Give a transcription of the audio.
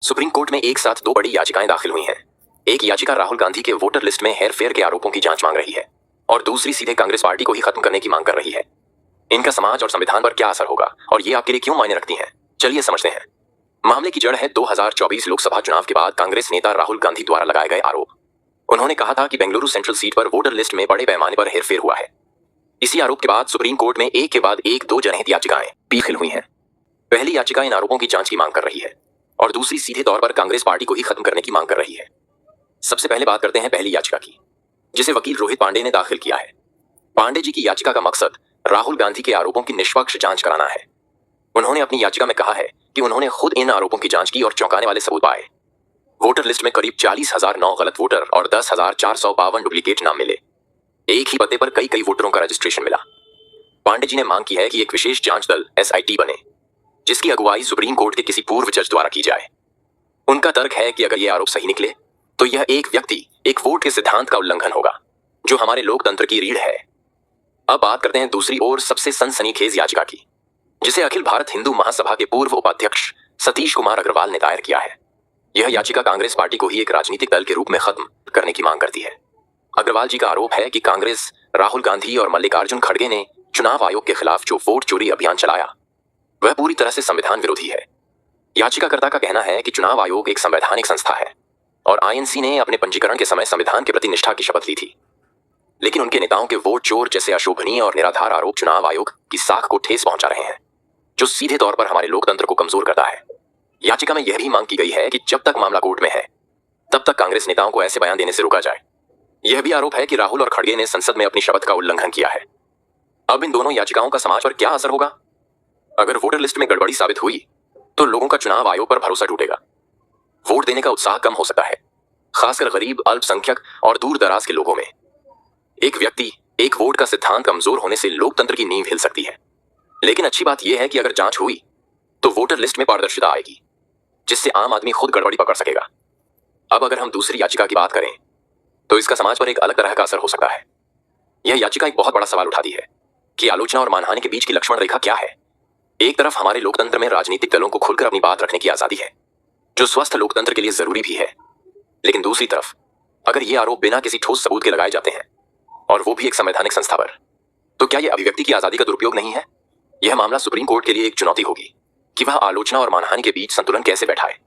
Supreme court में एक साथ दो बड़ी याचिकाएं दाखिल हुई हैं। एक याचिका राहुल गांधी के वोटर लिस्ट में हेरफेर के आरोपों की जांच मांग रही है और दूसरी सीधे कांग्रेस पार्टी को ही खत्म करने की मांग कर रही है। इनका समाज और संविधान पर क्या असर होगा और ये आपके लिए क्यों मायने रखती हैं, चलिए समझते हैं। मामले की जड़ है 2024 लोकसभा चुनाव के बाद कांग्रेस नेता राहुल गांधी द्वारा लगाए गए आरोप। उन्होंने कहा था कि बेंगलुरु सेंट्रल सीट पर वोटर लिस्ट में बड़े पैमाने पर हेरफेर हुआ है। इसी आरोप के बाद सुप्रीम कोर्ट में एक के बाद एक दो जनहित याचिकाएं दाखिल हुई हैं। पहली याचिका इन आरोपों की जांच की मांग कर रही है और दूसरी सीधे तौर पर कांग्रेस पार्टी को ही खत्म करने की मांग कर रही है। सबसे पहले बात करते हैं पहली याचिका की, जिसे वकील रोहित पांडे ने दाखिल किया है। पांडे जी की याचिका का मकसद राहुल गांधी के आरोपों की निष्पक्ष जांच कराना है। उन्होंने अपनी याचिका में कहा है कि उन्होंने खुद इन आरोपों की जांच की और चौंकाने वाले सबूत पाए। वोटर लिस्ट में करीब 40,009 गलत वोटर और 10,452 डुप्लीकेट नाम मिले। एक ही पते पर कई कई वोटरों का रजिस्ट्रेशन मिला। पांडे जी ने मांग की है कि एक विशेष जांच दल SIT बने, जिसकी अगुवाई सुप्रीम कोर्ट के किसी पूर्व जज द्वारा की जाए। उनका तर्क है कि अगर ये आरोप सही निकले तो यह एक व्यक्ति एक वोट के सिद्धांत का उल्लंघन होगा, जो हमारे लोकतंत्र की रीढ़ है। अब बात करते हैं दूसरी और सबसे सनसनीखेज याचिका की, जिसे अखिल भारत हिंदू महासभा के पूर्व उपाध्यक्ष सतीश कुमार अग्रवाल ने दायर किया है। यह याचिका कांग्रेस पार्टी को ही एक राजनीतिक दल के रूप में खत्म करने की मांग करती है। अग्रवाल जी का आरोप है कि कांग्रेस, राहुल गांधी और मल्लिकार्जुन खड़गे ने चुनाव आयोग के खिलाफ जो वोट चोरी अभियान चलाया वह पूरी तरह से संविधान विरोधी है। याचिकाकर्ता का कहना है कि चुनाव आयोग एक संवैधानिक संस्था है और INC ने अपने पंजीकरण के समय संविधान के प्रति निष्ठा की शपथ ली थी। लेकिन उनके नेताओं के वोट चोर जैसे अशोभनीय और निराधार आरोप चुनाव आयोग की साख को ठेस पहुंचा रहे हैं, जो सीधे तौर पर हमारे लोकतंत्र को कमजोर करता है। याचिका में यह भी मांग की गई है कि जब तक मामला कोर्ट में है तब तक कांग्रेस नेताओं को ऐसे बयान देने से रोका जाए। यह भी आरोप है कि राहुल और खड़गे ने संसद में अपनी शपथ का उल्लंघन किया है। अब इन दोनों याचिकाओं का समाज पर क्या असर होगा? अगर वोटर लिस्ट में गड़बड़ी साबित हुई तो लोगों का चुनाव आयोग पर भरोसा टूटेगा, वोट देने का उत्साह कम हो सकता है, खासकर गरीब, अल्पसंख्यक और दूर दराज के लोगों में। एक व्यक्ति एक वोट का सिद्धांत कमजोर होने से लोकतंत्र की नींव हिल सकती है। लेकिन अच्छी बात यह है कि अगर जांच हुई तो वोटर लिस्ट में पारदर्शिता आएगी, जिससे आम आदमी खुद गड़बड़ी पकड़ सकेगा। अब अगर हम दूसरी याचिका की बात करें तो इसका समाज पर एक अलग तरह का असर हो सकता है। यह याचिका एक बहुत बड़ा सवाल उठाती है कि आलोचना और मानहानि के बीच की लक्ष्मण रेखा क्या है। एक तरफ हमारे लोकतंत्र में राजनीतिक दलों को खुलकर अपनी बात रखने की आजादी है, जो स्वस्थ लोकतंत्र के लिए जरूरी भी है। लेकिन दूसरी तरफ अगर ये आरोप बिना किसी ठोस सबूत के लगाए जाते हैं, और वो भी एक संवैधानिक संस्था पर, तो क्या यह अभिव्यक्ति की आजादी का दुरुपयोग नहीं है? यह मामला सुप्रीम कोर्ट के लिए एक चुनौती होगी कि वह आलोचना और मानहानि के बीच संतुलन कैसे बैठाए।